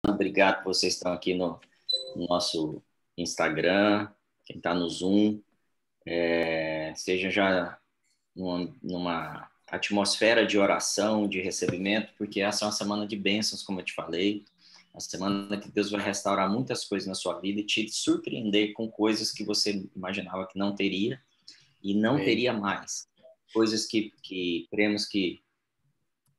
Obrigado por vocês que estão aqui no nosso Instagram, quem está no Zoom. Seja já numa atmosfera de oração, de recebimento, porque essa é uma semana de bênçãos, como eu te falei. A semana que Deus vai restaurar muitas coisas na sua vida e te surpreender com coisas que você imaginava que não teria e não teria mais. Coisas que cremos que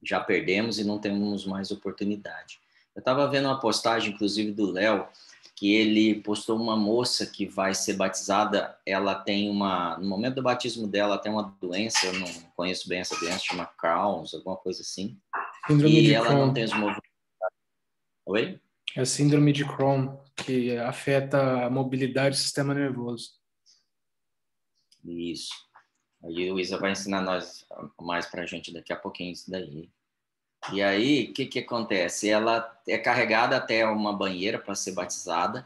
já perdemos e não temos mais oportunidade. Eu estava vendo uma postagem, inclusive, do Léo, que ele postou uma moça que vai ser batizada. Ela tem no momento do batismo dela, tem uma doença, eu não conheço bem essa doença, chama Crohn's, alguma coisa assim. Síndrome de ela Crohn. não tem os movimentos. Oi? É a síndrome de Crohn, que afeta a mobilidade do sistema nervoso. Isso. Aí o Isa vai ensinar mais para a gente daqui a pouquinho isso daí. E aí, o que acontece? Ela é carregada até uma banheira para ser batizada.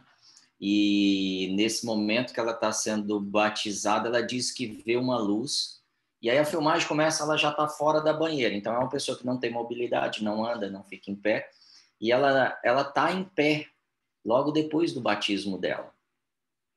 E nesse momento que ela está sendo batizada, ela diz que vê uma luz. E aí a filmagem começa, ela já está fora da banheira. Então é uma pessoa que não tem mobilidade, não anda, não fica em pé. E ela está em pé logo depois do batismo dela.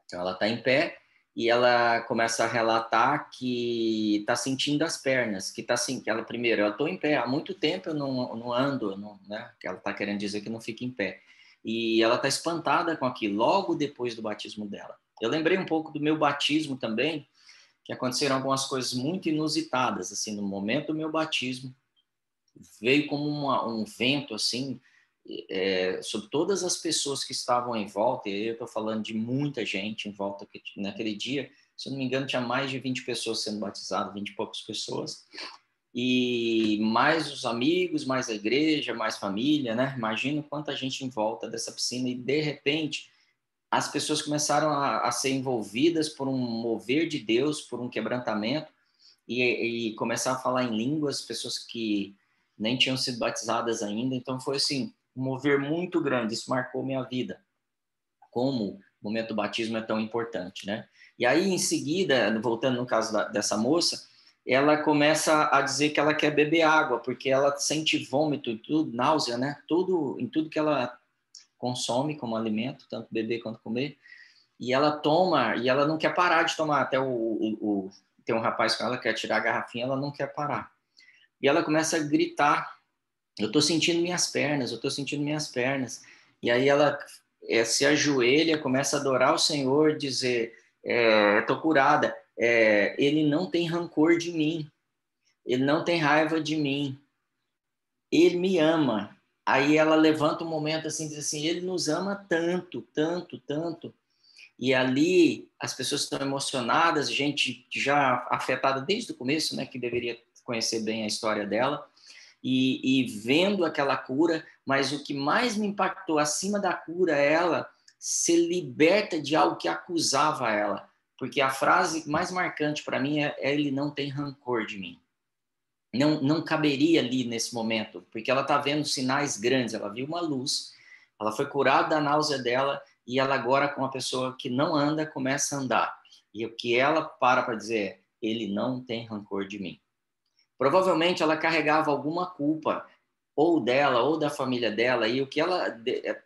Então ela está em pé e ela começa a relatar que está sentindo as pernas, que está assim, que ela primeiro, eu estou em pé, há muito tempo eu não ando, né? Que ela está querendo dizer que não fica em pé. E ela está espantada com aquilo, logo depois do batismo dela. Eu lembrei um pouco do meu batismo também, que aconteceram algumas coisas muito inusitadas, assim, no momento do meu batismo, veio como um vento, assim, sobre todas as pessoas que estavam em volta, e eu estou falando de muita gente em volta, que naquele dia, se eu não me engano, tinha mais de 20 pessoas sendo batizadas, 20 e poucas pessoas, e mais os amigos, mais a igreja, mais família, né? Imagina quanta gente em volta dessa piscina, e de repente as pessoas começaram a ser envolvidas por um mover de Deus, por um quebrantamento, e começar a falar em línguas, pessoas que nem tinham sido batizadas ainda. Então foi assim, um mover muito grande. Isso marcou minha vida. Como o momento do batismo é tão importante, né? E aí, em seguida, voltando no caso dessa moça, ela começa a dizer que ela quer beber água, porque ela sente vômito, tudo, náusea, né? Em tudo que ela consome como alimento, tanto beber quanto comer. E ela toma, e ela não quer parar de tomar. Até tem um rapaz com ela que quer tirar a garrafinha, ela não quer parar. E ela começa a gritar, eu estou sentindo minhas pernas, eu estou sentindo minhas pernas. E aí ela se ajoelha, começa a adorar o Senhor, dizer, estou curada, ele não tem rancor de mim, ele não tem raiva de mim, ele me ama. Aí ela levanta um momento assim, diz assim, ele nos ama tanto, tanto, tanto. E ali as pessoas estão emocionadas, gente já afetada desde o começo, né, que deveria conhecer bem a história dela, e vendo aquela cura, mas o que mais me impactou acima da cura é ela ser liberta de algo que acusava ela, porque a frase mais marcante para mim é ele não tem rancor de mim. Não caberia ali nesse momento, porque ela está vendo sinais grandes, ela viu uma luz, ela foi curada da náusea dela, e ela agora, com uma pessoa que não anda, começa a andar. E o que ela para dizer é, ele não tem rancor de mim. Provavelmente ela carregava alguma culpa, ou dela, ou da família dela, e o que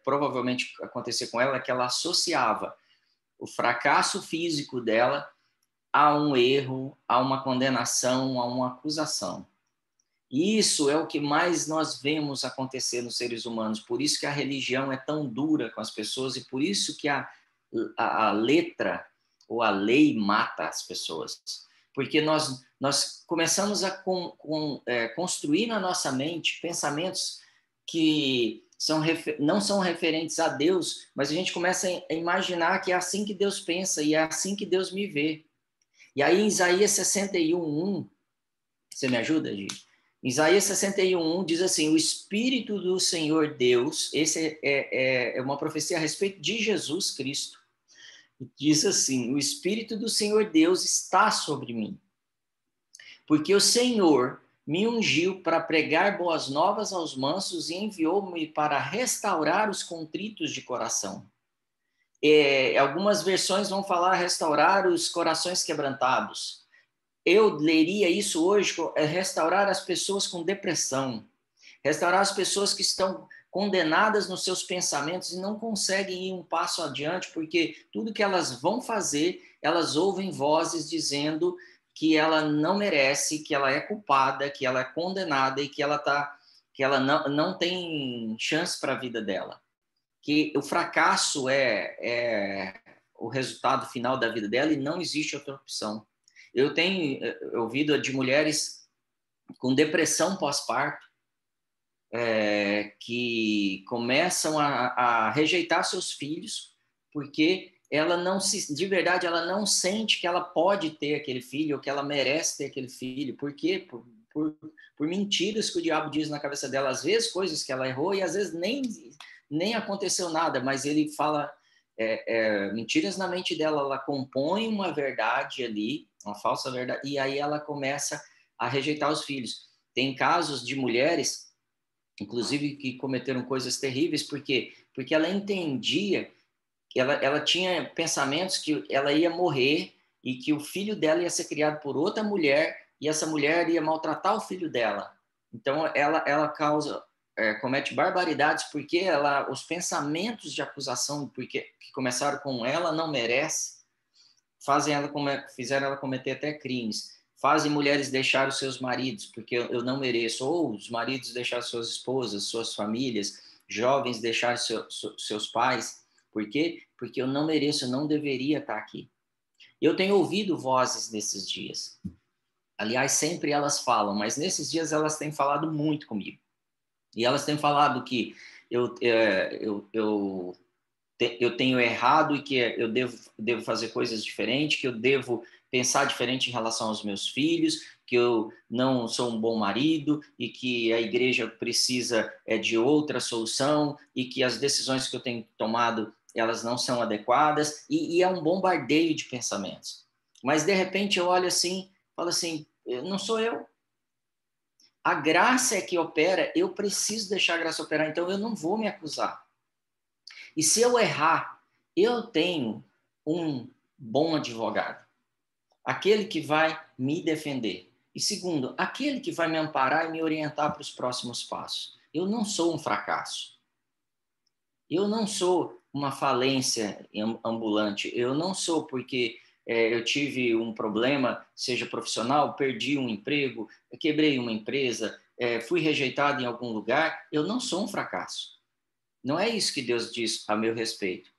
provavelmente acontecia com ela é que ela associava o fracasso físico dela a um erro, a uma condenação, a uma acusação. E isso é o que mais nós vemos acontecer nos seres humanos. Por isso que a religião é tão dura com as pessoas e por isso que a letra ou a lei mata as pessoas. Porque nós começamos a construir na nossa mente pensamentos que não são referentes a Deus, mas a gente começa a imaginar que é assim que Deus pensa e é assim que Deus me vê. E aí em Isaías 61:1, você me ajuda, Gi? Isaías 61:1 diz assim, o Espírito do Senhor Deus, esse é uma profecia a respeito de Jesus Cristo, diz assim, o Espírito do Senhor Deus está sobre mim, porque o Senhor me ungiu para pregar boas novas aos mansos e enviou-me para restaurar os contritos de coração. Algumas versões vão falar restaurar os corações quebrantados. Eu leria isso hoje, restaurar as pessoas com depressão, restaurar as pessoas que estão condenadas nos seus pensamentos e não conseguem ir um passo adiante, porque tudo que elas vão fazer, elas ouvem vozes dizendo que ela não merece, que ela é culpada, que ela é condenada e que ela não tem chance para a vida dela. Que o fracasso é o resultado final da vida dela e não existe outra opção. Eu tenho ouvido de mulheres com depressão pós-parto, que começam a rejeitar seus filhos porque ela não de verdade, ela não sente que ela pode ter aquele filho ou que ela merece ter aquele filho. Por quê? Por mentiras que o diabo diz na cabeça dela, às vezes coisas que ela errou e às vezes nem aconteceu nada, mas ele fala mentiras na mente dela, ela compõe uma verdade ali, uma falsa verdade, e aí ela começa a rejeitar os filhos. Tem casos de mulheres, inclusive, que cometeram coisas terríveis, porque ela entendia, que ela tinha pensamentos que ela ia morrer e que o filho dela ia ser criado por outra mulher e essa mulher ia maltratar o filho dela. Então, ela comete barbaridades porque os pensamentos de acusação que começaram com ela não merece, fizeram ela cometer até crimes. Fazem mulheres deixar os seus maridos, porque eu não mereço, ou os maridos deixar suas esposas, suas famílias, jovens deixar seus pais. Por quê? Porque eu não mereço, eu não deveria estar aqui. Eu tenho ouvido vozes nesses dias. Aliás, sempre elas falam, mas nesses dias elas têm falado muito comigo. E elas têm falado que eu tenho errado e que eu devo fazer coisas diferentes, que eu devo pensar diferente em relação aos meus filhos, que eu não sou um bom marido e que a igreja precisa de outra solução e que as decisões que eu tenho tomado, elas não são adequadas, e é um bombardeio de pensamentos. Mas, de repente, eu olho assim, falo assim, não sou eu. A graça é que opera, eu preciso deixar a graça operar, então eu não vou me acusar. E se eu errar, eu tenho um bom advogado, aquele que vai me defender. E segundo, aquele que vai me amparar e me orientar para os próximos passos. Eu não sou um fracasso. Eu não sou uma falência ambulante. Eu não sou porque eu tive um problema, seja profissional, perdi um emprego, quebrei uma empresa, fui rejeitado em algum lugar. Eu não sou um fracasso. Não é isso que Deus diz a meu respeito.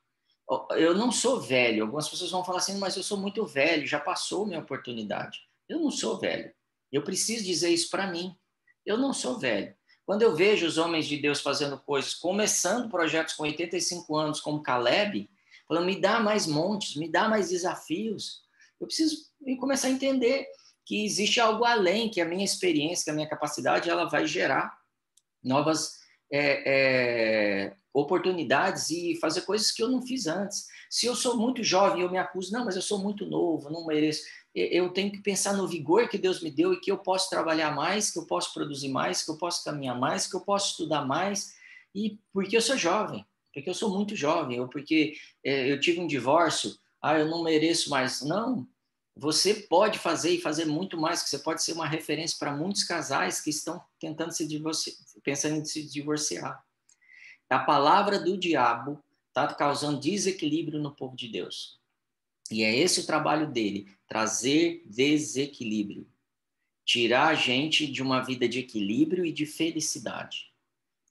Eu não sou velho. Algumas pessoas vão falar assim, mas eu sou muito velho, já passou minha oportunidade. Eu não sou velho. Eu preciso dizer isso para mim. Eu não sou velho. Quando eu vejo os homens de Deus fazendo coisas, começando projetos com 85 anos, como Caleb, falando, me dá mais montes, me dá mais desafios. Eu preciso começar a entender que existe algo além, que a minha experiência, que a minha capacidade, ela vai gerar novas oportunidades e fazer coisas que eu não fiz antes. Se eu sou muito jovem, eu me acuso, não, mas eu sou muito novo, não mereço. Eu tenho que pensar no vigor que Deus me deu e que eu posso trabalhar mais, que eu posso produzir mais, que eu posso caminhar mais, que eu posso estudar mais, e porque eu sou jovem, porque eu sou muito jovem, ou porque eu tive um divórcio, eu não mereço mais. Não, você pode fazer e fazer muito mais, que você pode ser uma referência para muitos casais que estão tentando pensando em se divorciar. A palavra do diabo está causando desequilíbrio no povo de Deus. E é esse o trabalho dele, trazer desequilíbrio. Tirar a gente de uma vida de equilíbrio e de felicidade.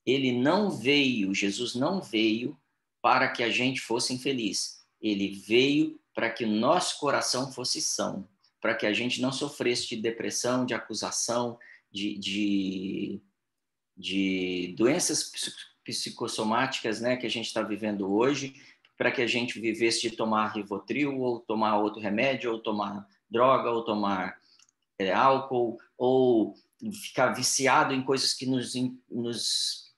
Jesus não veio para que a gente fosse infeliz. Ele veio para que o nosso coração fosse são, para que a gente não sofresse de depressão, de acusação, de doenças psicossomáticas, né, que a gente está vivendo hoje, para que a gente vivesse de tomar Rivotril, ou tomar outro remédio, ou tomar droga, ou tomar álcool, ou ficar viciado em coisas que nos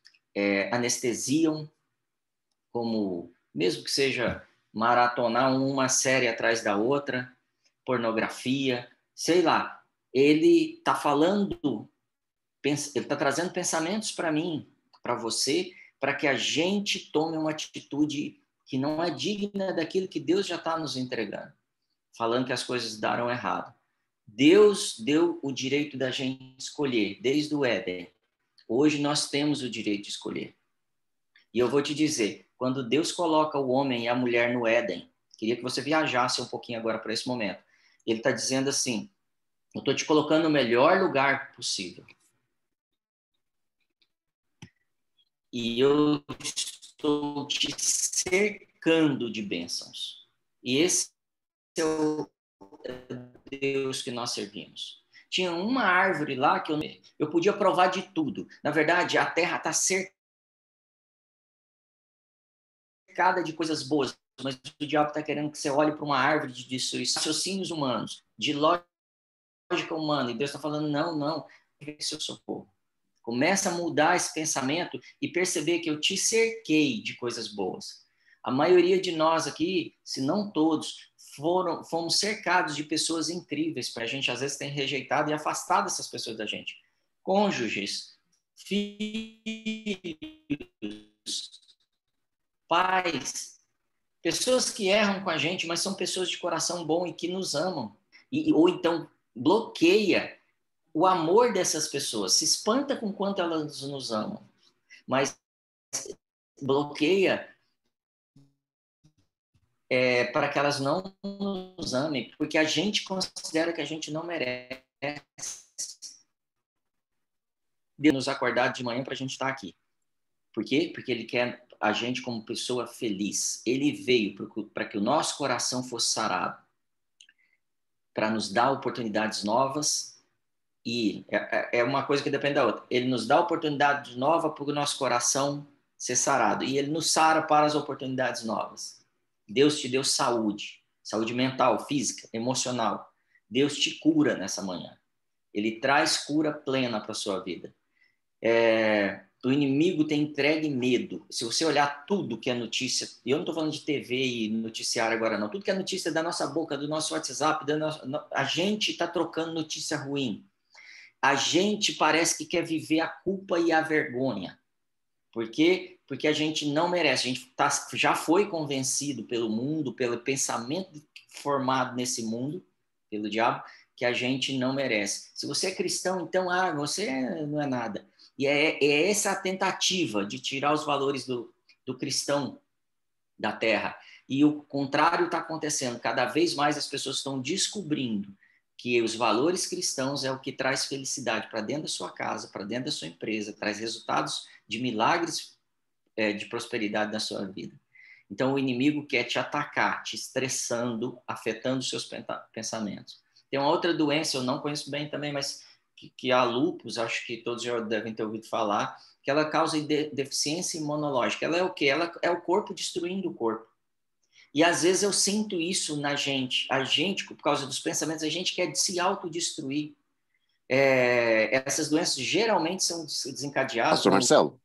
anestesiam, como, mesmo que seja maratonar uma série atrás da outra, pornografia, sei lá. Ele está falando, ele está trazendo pensamentos para mim, para você, para que a gente tome uma atitude que não é digna daquilo que Deus já está nos entregando, falando que as coisas deram errado. Deus deu o direito da gente escolher, desde o Éden. Hoje nós temos o direito de escolher. E eu vou te dizer, quando Deus coloca o homem e a mulher no Éden, queria que você viajasse um pouquinho agora para esse momento. Ele está dizendo assim, eu estou te colocando no melhor lugar possível. E eu estou te cercando de bênçãos. E esse é o Deus que nós servimos. Tinha uma árvore lá que eu podia provar de tudo. Na verdade, a terra está cercada de coisas boas, mas o diabo está querendo que você olhe para uma árvore de destruição, raciocínios humanos, de lógica humana. E Deus está falando, não, seu socorro. Começa a mudar esse pensamento e perceber que eu te cerquei de coisas boas. A maioria de nós aqui, se não todos, fomos cercados de pessoas incríveis para a gente, às vezes, tem rejeitado e afastado essas pessoas da gente. Cônjuges, filhos, pais, pessoas que erram com a gente, mas são pessoas de coração bom e que nos amam. Ou então bloqueia o amor dessas pessoas, se espanta com quanto elas nos amam, mas bloqueia para que elas não nos amem, porque a gente considera que a gente não merece. Deus nos acordar de manhã para a gente estar aqui. Por quê? Porque Ele quer a gente como pessoa feliz. Ele veio para que o nosso coração fosse sarado, para nos dar oportunidades novas. E é uma coisa que depende da outra. Ele nos dá oportunidade nova para o nosso coração ser sarado. E ele nos sara para as oportunidades novas. Deus te deu saúde. Saúde mental, física, emocional. Deus te cura nessa manhã. Ele traz cura plena para a sua vida. O inimigo tem entregue medo. Se você olhar tudo que é notícia, e eu não estou falando de TV e noticiário agora não, tudo que é notícia da nossa boca, do nosso WhatsApp, a gente está trocando notícia ruim. A gente parece que quer viver a culpa e a vergonha. Por quê? Porque a gente não merece. A gente já foi convencido pelo mundo, pelo pensamento formado nesse mundo, pelo diabo, que a gente não merece. Se você é cristão, então, você não é nada. E é essa a tentativa de tirar os valores do cristão da terra. E o contrário está acontecendo. Cada vez mais as pessoas estão descobrindo que os valores cristãos é o que traz felicidade para dentro da sua casa, para dentro da sua empresa, traz resultados de milagres de prosperidade na sua vida. Então, o inimigo quer te atacar, te estressando, afetando os seus pensamentos. Tem uma outra doença, eu não conheço bem também, mas que a lúpus, acho que todos já devem ter ouvido falar, que ela causa deficiência imunológica. Ela é o quê? Ela é o corpo destruindo o corpo. E às vezes eu sinto isso na gente. A gente, por causa dos pensamentos, a gente quer se autodestruir. Essas doenças geralmente são desencadeadas... Pastor Marcelo?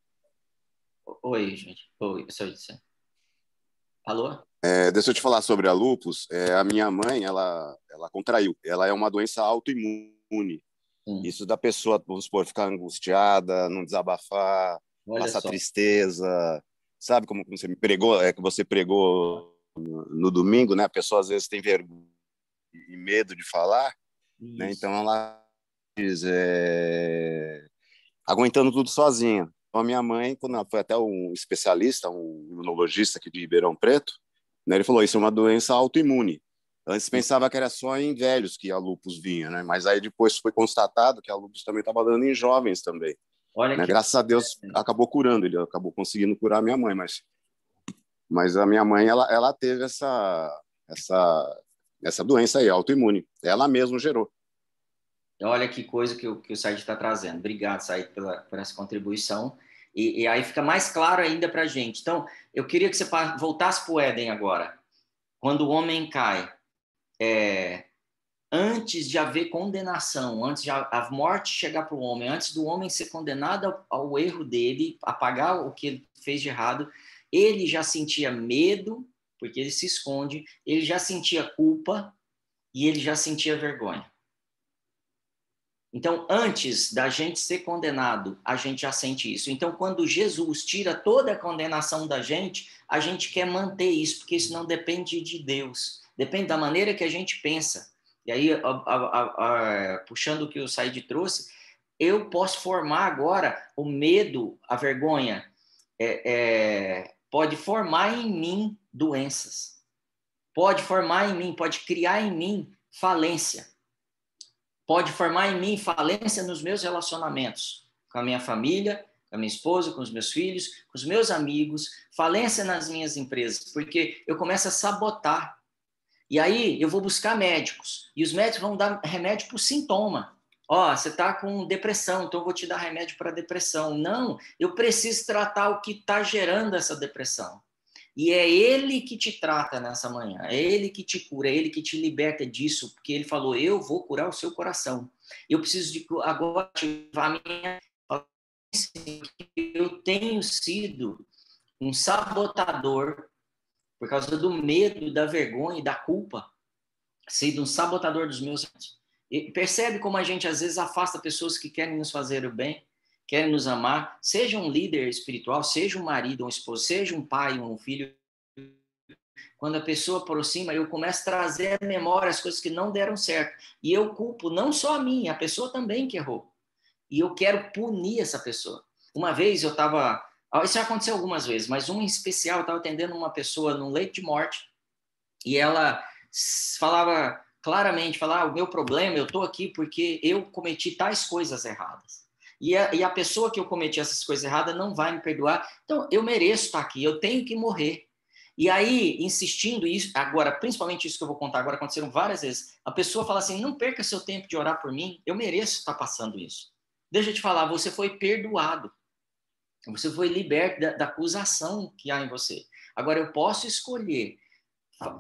Oi, gente. Oi, alô? Deixa eu te falar sobre a lúpus. A minha mãe, ela contraiu. Ela é uma doença autoimune. Isso da pessoa, vamos supor, ficar angustiada, não desabafar, passar tristeza. Sabe como você me pregou? Que você pregou no domingo, né? A pessoa às vezes tem vergonha e medo de falar, né? Então ela diz, aguentando tudo sozinha. Então a minha mãe, quando ela foi até um especialista, um imunologista aqui de Ribeirão Preto, né? Ele falou, isso é uma doença autoimune. Antes pensava que era só em velhos que a lupus vinha, né? Mas aí depois foi constatado que a lupus também estava dando em jovens também. Olha né? Graças a Deus acabou curando, ele acabou conseguindo curar a minha mãe, mas a minha mãe ela teve essa doença aí, autoimune. Ela mesma gerou. Olha que coisa que o Said está trazendo. Obrigado, Said, por essa contribuição. E aí fica mais claro ainda para a gente. Então, eu queria que você voltasse para o Éden agora. Quando o homem cai, antes de haver condenação, antes de a morte chegar para o homem, antes do homem ser condenado ao erro dele, a pagar o que ele fez de errado, ele já sentia medo, porque ele se esconde, ele já sentia culpa e ele já sentia vergonha. Então, antes da gente ser condenado, a gente já sente isso. Então, quando Jesus tira toda a condenação da gente, a gente quer manter isso, porque isso não depende de Deus. Depende da maneira que a gente pensa. E aí, puxando o que o Said trouxe, eu posso formar agora o medo, a vergonha pode formar em mim doenças. Pode formar em mim, pode criar em mim falência. Pode formar em mim falência nos meus relacionamentos, com a minha família, com a minha esposa, com os meus filhos, com os meus amigos, falência nas minhas empresas, porque eu começo a sabotar. E aí eu vou buscar médicos, e os médicos vão dar remédio para o sintoma. Ó, você está com depressão, então eu vou te dar remédio para depressão. Não, eu preciso tratar o que está gerando essa depressão. E é ele que te trata nessa manhã, é ele que te cura, é ele que te liberta disso, porque ele falou, eu vou curar o seu coração. Eu preciso de agora ativar a minha... Eu tenho sido um sabotador por causa do medo, da vergonha e da culpa, sido um sabotador dos meus atos. E percebe como a gente às vezes afasta pessoas que querem nos fazer o bem, querem nos amar, seja um líder espiritual, seja um marido, um esposo, seja um pai, um filho. Quando a pessoa aproxima, eu começo a trazer à memória as coisas que não deram certo. E eu culpo não só a mim, a pessoa também que errou. E eu quero punir essa pessoa. Uma vez eu estava... Isso já aconteceu algumas vezes, mas uma em especial, eu estava atendendo uma pessoa num leito de morte e ela falava claramente, o meu problema, eu estou aqui porque eu cometi tais coisas erradas. E a pessoa que eu cometi essas coisas erradas não vai me perdoar. Então, eu mereço estar aqui, eu tenho que morrer. E aí, insistindo isso, agora, principalmente isso que eu vou contar agora, aconteceram várias vezes, a pessoa fala assim, não perca seu tempo de orar por mim, eu mereço estar passando isso. Deixa eu te falar, você foi perdoado. Você foi liberto da acusação que há em você. Agora, eu posso escolher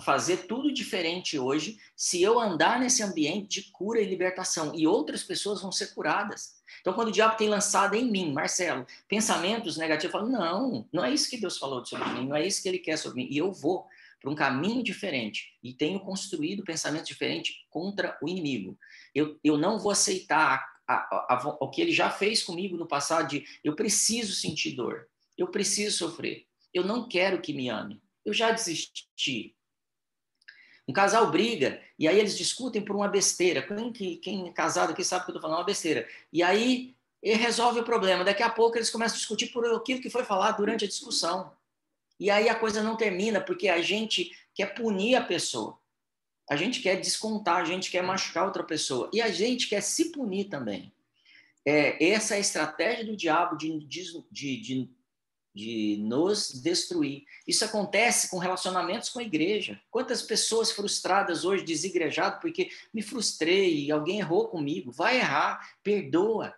fazer tudo diferente hoje se eu andar nesse ambiente de cura e libertação. E outras pessoas vão ser curadas. Então, quando o diabo tem lançado em mim, Marcelo, pensamentos negativos, eu falo, não é isso que Deus falou sobre mim, não é isso que ele quer sobre mim. E eu vou para um caminho diferente e tenho construído pensamentos diferentes contra o inimigo. Eu não vou aceitar o que ele já fez comigo no passado de eu preciso sentir dor, eu preciso sofrer, eu não quero que me ame, eu já desisti. Um casal briga e aí eles discutem por uma besteira. Quem é casado aqui sabe que eu estou falando, uma besteira. E aí ele resolve o problema. Daqui a pouco eles começam a discutir por aquilo que foi falado durante a discussão. E aí a coisa não termina porque a gente quer punir a pessoa. A gente quer descontar, a gente quer machucar outra pessoa. E a gente quer se punir também. Essa é a estratégia do diabo de nos destruir. Isso acontece com relacionamentos com a igreja. Quantas pessoas frustradas hoje, desigrejadas, porque me frustrei, alguém errou comigo. Vai errar, perdoa.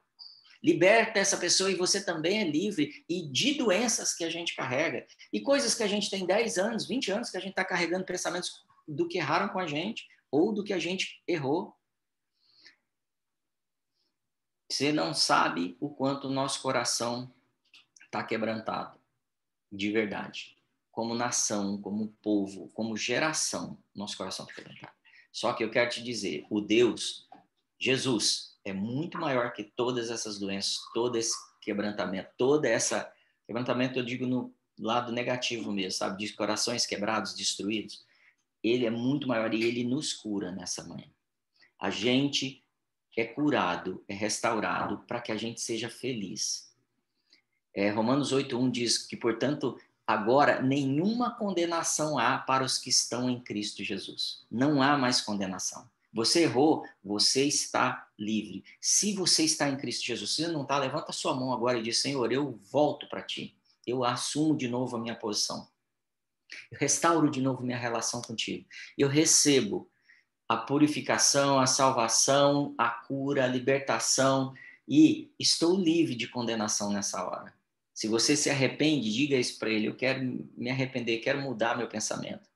Liberta essa pessoa e você também é livre. E de doenças que a gente carrega. E coisas que a gente tem 10 anos, 20 anos, que a gente está carregando pensamentos do que erraram com a gente ou do que a gente errou. Você não sabe o quanto o nosso coração está quebrantado, de verdade. Como nação, como povo, como geração, nosso coração está quebrantado. Só que eu quero te dizer, o Deus, Jesus, é muito maior que todas essas doenças, todo esse quebrantamento, quebrantamento eu digo no lado negativo mesmo, sabe? De corações quebrados, destruídos. Ele é muito maior e ele nos cura nessa manhã. A gente é curado, é restaurado para que a gente seja feliz. Romanos 8:1 diz que, portanto, agora nenhuma condenação há para os que estão em Cristo Jesus. Não há mais condenação. Você errou, você está livre. Se você está em Cristo Jesus, se você não está, levanta sua mão agora e diz, Senhor, eu volto para ti. Eu assumo de novo a minha posição. Eu restauro de novo minha relação contigo. Eu recebo a purificação, a salvação, a cura, a libertação e estou livre de condenação nessa hora. Se você se arrepende, diga isso para ele, eu quero me arrepender, quero mudar meu pensamento.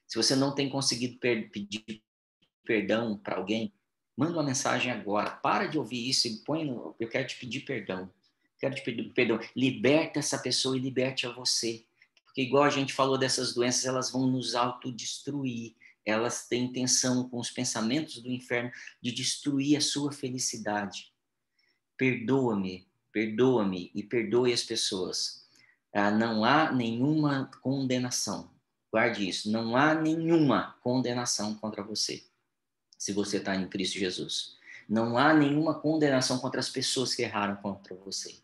Se você não tem conseguido pedir perdão para alguém, manda uma mensagem agora, para de ouvir isso e põe no, eu quero te pedir perdão. Quero te pedir perdão. Liberta essa pessoa e liberte a você. Porque igual a gente falou dessas doenças, elas vão nos autodestruir. Elas têm intenção, com os pensamentos do inferno, de destruir a sua felicidade. Perdoa-me e perdoe as pessoas. Não há nenhuma condenação. Guarde isso. Não há nenhuma condenação contra você, se você está em Cristo Jesus. Não há nenhuma condenação contra as pessoas que erraram contra você.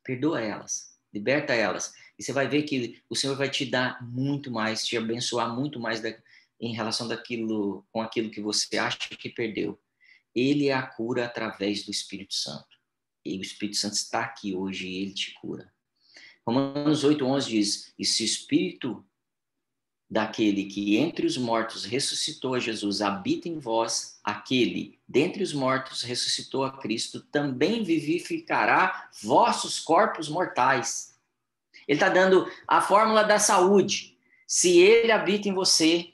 Perdoa elas. Liberta elas. E você vai ver que o Senhor vai te dar muito mais, te abençoar muito mais em relação com aquilo que você acha que perdeu. Ele é a cura através do Espírito Santo. E o Espírito Santo está aqui hoje e ele te cura. Romanos 8:11 diz, e se o Espírito daquele que entre os mortos ressuscitou a Jesus habita em vós, aquele dentre os mortos ressuscitou a Cristo, também vivificará vossos corpos mortais. Ele está dando a fórmula da saúde. Se ele habita em você,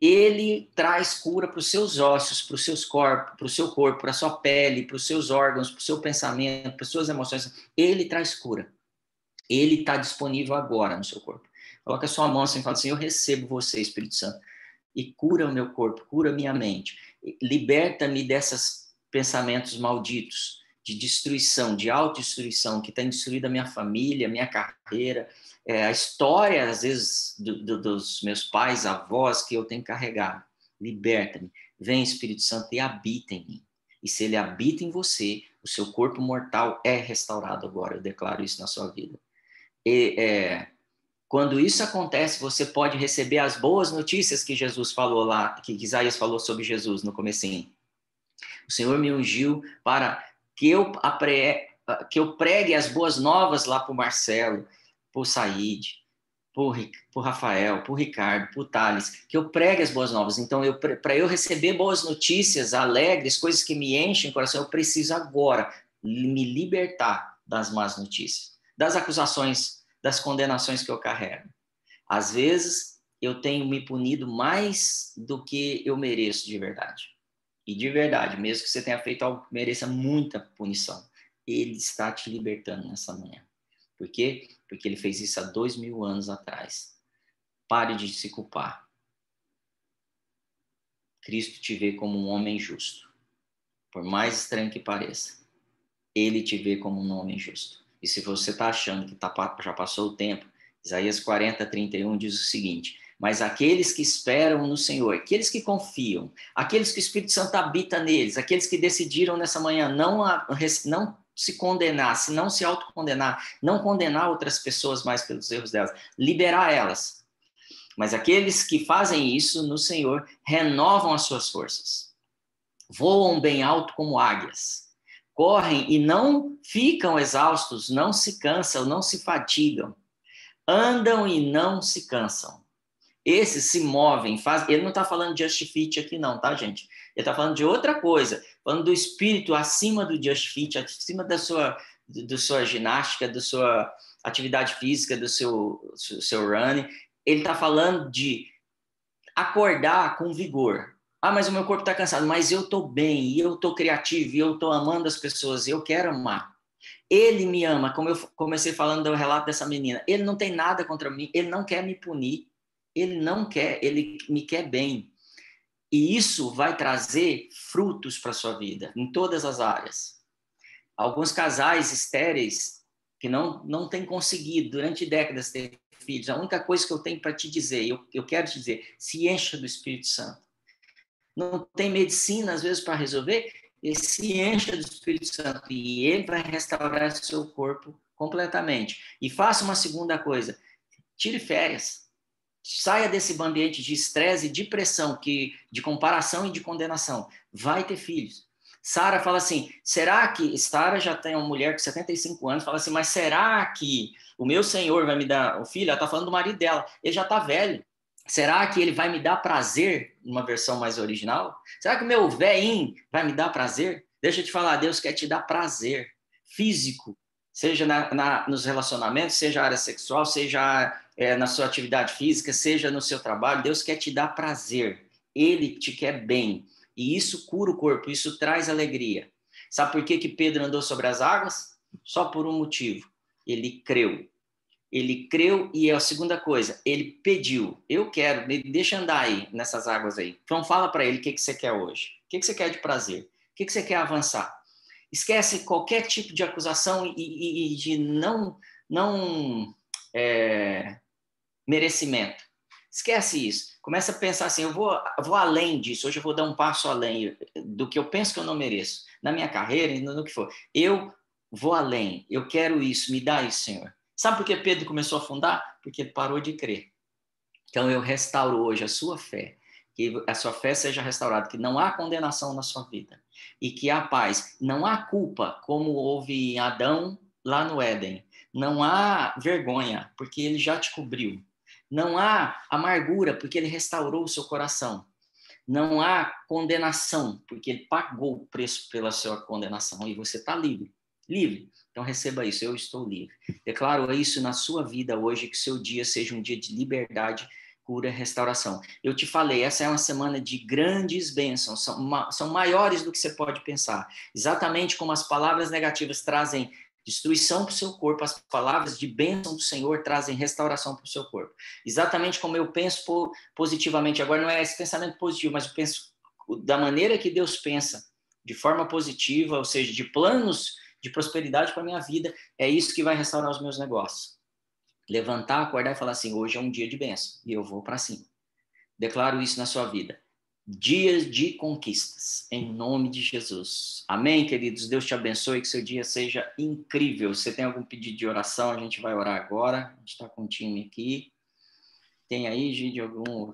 ele traz cura para os seus ossos, para os seus corpos, para o seu corpo, para a sua pele, para os seus órgãos, para o seu pensamento, para as suas emoções. Ele traz cura. Ele está disponível agora no seu corpo. Coloca a sua mão assim e fala assim, eu recebo você, Espírito Santo, e cura o meu corpo, cura a minha mente. Liberta-me desses pensamentos malditos, de destruição, de autodestruição, que tem destruído a minha família, a minha carreira, a história, às vezes, dos meus pais, avós, que eu tenho carregado. Liberta-me. Vem, Espírito Santo, e habita em mim. E se ele habita em você, o seu corpo mortal é restaurado agora. Eu declaro isso na sua vida. Quando isso acontece, você pode receber as boas notícias que Jesus falou lá, que Isaías falou sobre Jesus no comecinho. O Senhor me ungiu para que eu pregue as boas novas lá para o Marcelo, para o Said, para o Rafael, para o Ricardo, para o Thales, que eu pregue as boas novas. Então, para eu receber boas notícias, alegres, coisas que me enchem o coração, eu preciso agora me libertar das más notícias, das acusações, das condenações que eu carrego. Às vezes, eu tenho me punido mais do que eu mereço de verdade. E de verdade, mesmo que você tenha feito algo que mereça muita punição, ele está te libertando nessa manhã. Por quê? Porque ele fez isso há 2000 anos atrás. Pare de se culpar. Cristo te vê como um homem justo. Por mais estranho que pareça, ele te vê como um homem justo. E se você está achando que já passou o tempo, Isaías 40:31 diz o seguinte, mas aqueles que esperam no Senhor, aqueles que confiam, aqueles que o Espírito Santo habita neles, aqueles que decidiram nessa manhã não se condenar, se não se autocondenar, não condenar outras pessoas mais pelos erros delas, liberar elas. Mas aqueles que fazem isso no Senhor renovam as suas forças, voam bem alto como águias, correm e não ficam exaustos, não se cansam, não se fatigam, andam e não se cansam. Esses se movem, ele não está falando de Just Fit aqui não, tá, gente? Ele está falando de outra coisa, falando do espírito acima do Just Fit, acima da sua ginástica, da sua atividade física, do seu running. Ele está falando de acordar com vigor. Ah, mas o meu corpo está cansado, mas eu estou bem, e eu estou criativo, e eu estou amando as pessoas, e eu quero amar. Ele me ama, como eu comecei falando do relato dessa menina. Ele não tem nada contra mim, ele não quer me punir. Ele não quer, ele me quer bem. E isso vai trazer frutos para a sua vida, em todas as áreas. Alguns casais estéreis que não têm conseguido, durante décadas, ter filhos, a única coisa que eu tenho para te dizer, eu quero te dizer, se encha do Espírito Santo. Não tem medicina, às vezes, para resolver, ele se encha do Espírito Santo e ele vai restaurar o seu corpo completamente. E faça uma segunda coisa, tire férias. Saia desse ambiente de estresse e de pressão, de comparação e de condenação. Vai ter filhos. Sara fala assim, será que... Sara já tem uma mulher com 75 anos, fala assim, mas será que o meu Senhor vai me dar o filho? Ela está falando do marido dela. Ele já está velho. Será que ele vai me dar prazer? Numa versão mais original. Será que o meu velhinho vai me dar prazer? Deixa eu te falar, Deus quer te dar prazer físico, seja nos relacionamentos, seja a área sexual, seja na sua atividade física, seja no seu trabalho. Deus quer te dar prazer. Ele te quer bem. E isso cura o corpo, isso traz alegria. Sabe por que Pedro andou sobre as águas? Só por um motivo. Ele creu. Ele creu e a segunda coisa, ele pediu. Eu quero, deixa andar aí nessas águas aí. Então fala para ele o que você quer hoje. O que você quer de prazer? O que você quer avançar? Esquece qualquer tipo de acusação e de não merecimento. Esquece isso. Começa a pensar assim, eu vou além disso. Hoje eu vou dar um passo além do que eu penso que eu não mereço. Na minha carreira, no que for. Eu vou além. Eu quero isso. Me dá isso, Senhor. Sabe por que Pedro começou a afundar? Porque ele parou de crer. Então eu restauro hoje a sua fé, que a sua fé seja restaurada, que não há condenação na sua vida e que há paz. Não há culpa, como houve em Adão lá no Éden. Não há vergonha, porque ele já te cobriu. Não há amargura, porque ele restaurou o seu coração. Não há condenação, porque ele pagou o preço pela sua condenação e você está livre. Livre. Então receba isso, eu estou livre. Declaro isso na sua vida hoje, que seu dia seja um dia de liberdade, cura, restauração. Eu te falei, essa é uma semana de grandes bênçãos, são maiores do que você pode pensar. Exatamente como as palavras negativas trazem destruição para o seu corpo, as palavras de bênção do Senhor trazem restauração para o seu corpo. Exatamente como eu penso positivamente, agora não é esse pensamento positivo, mas eu penso da maneira que Deus pensa, de forma positiva, ou seja, de planos de prosperidade para a minha vida, é isso que vai restaurar os meus negócios. Levantar, acordar e falar assim, hoje é um dia de bênção, e eu vou para cima. Declaro isso na sua vida. Dias de conquistas, em nome de Jesus. Amém, queridos? Deus te abençoe, que seu dia seja incrível. Se tem algum pedido de oração, a gente vai orar agora. A gente está com um time aqui. Tem aí, Gide, algum...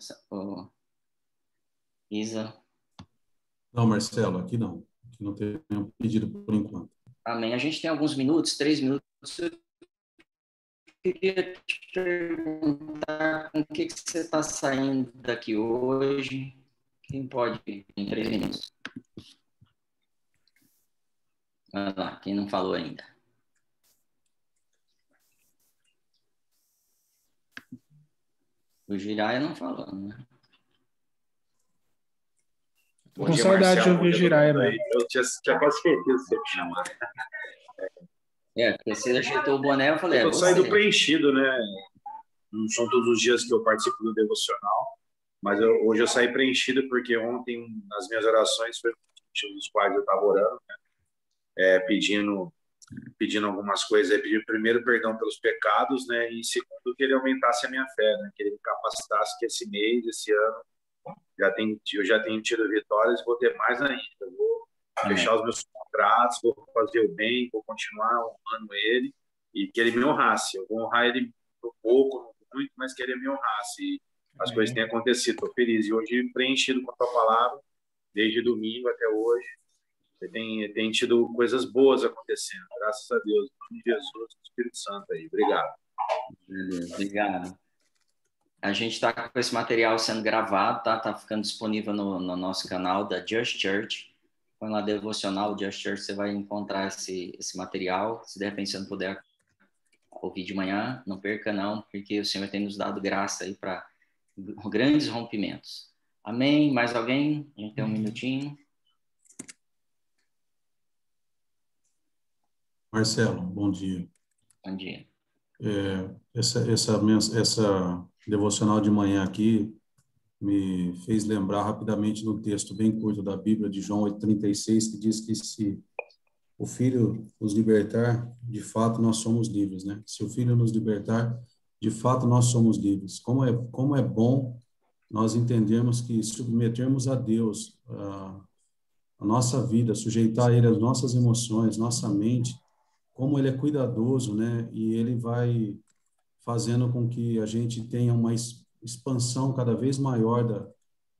Isa? Não, Marcelo, aqui não. Aqui não tem nenhum pedido por enquanto. Amém. A gente tem alguns minutos, 3 minutos. Eu queria te perguntar com o que você está saindo daqui hoje. Quem pode em 3 minutos? Vai lá, quem não falou ainda. O Jiraya não falou, né? Tô com saudade de ouvir o Jiraya, velho. Eu tinha quase certeza que você ia me chamar. Porque você ajeitou o boné, eu falei, eu tô saindo preenchido, né? Não são todos os dias que eu participo do devocional, mas hoje eu saí preenchido porque ontem, nas minhas orações, foi os quais eu estava orando, né? Pedindo algumas coisas, pedindo primeiro perdão pelos pecados, né? E segundo, que ele aumentasse a minha fé, né? Que ele me capacitasse, que esse mês, esse ano, eu já tenho tido vitórias e vou ter mais ainda. Eu vou fechar os meus contratos, vou fazer o bem, vou continuar honrando ele e que ele me honrasse. Eu vou honrar ele no pouco, no muito, mas que ele me honrasse. E as coisas têm acontecido, estou feliz. E hoje preenchido com a tua palavra, desde domingo até hoje. Tem tido coisas boas acontecendo, graças a Deus. Em nome de Jesus, do Espírito Santo aí. Obrigado. Beleza, obrigado. A gente está com esse material sendo gravado, tá? Tá ficando disponível no nosso canal da Just Church. Põe lá devocional Just Church, você vai encontrar esse material. Se de repente você não puder ouvir de manhã, não perca não, porque o Senhor tem nos dado graça aí para grandes rompimentos. Amém? Mais alguém? A gente tem um minutinho. Marcelo, bom dia. Bom dia. Essa devocional de manhã aqui me fez lembrar rapidamente no texto bem curto da Bíblia de João 8,36, que diz que se o Filho nos libertar, de fato nós somos livres, né? Se o Filho nos libertar, de fato nós somos livres. Como é bom nós entendermos que submetermos a Deus a nossa vida, sujeitar a Ele as nossas emoções, nossa mente, como Ele é cuidadoso, né? E Ele vai fazendo com que a gente tenha uma expansão cada vez maior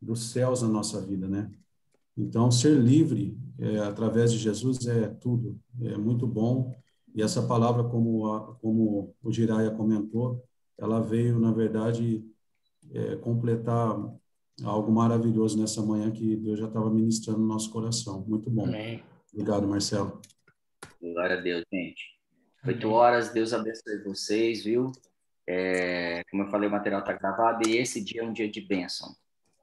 dos céus na nossa vida, né? Então, ser livre através de Jesus é tudo, é muito bom. E essa palavra, como o Jiraya comentou, ela veio, na verdade, completar algo maravilhoso nessa manhã que Deus já estava ministrando no nosso coração. Muito bom. Amém. Obrigado, Marcelo. Glória a Deus, gente. 8 horas, Deus abençoe vocês, viu? Como eu falei, o material está gravado e esse dia é um dia de bênção.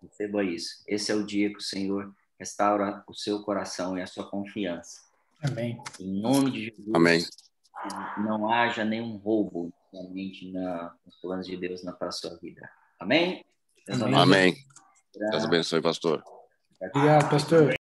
Receba isso. Esse é o dia que o Senhor restaura o seu coração e a sua confiança. Amém. Em nome de Jesus. Amém. Não haja nenhum roubo realmente nos planos de Deus para a sua vida. Amém? Amém. Deus abençoe, pastor. Obrigado, pastor.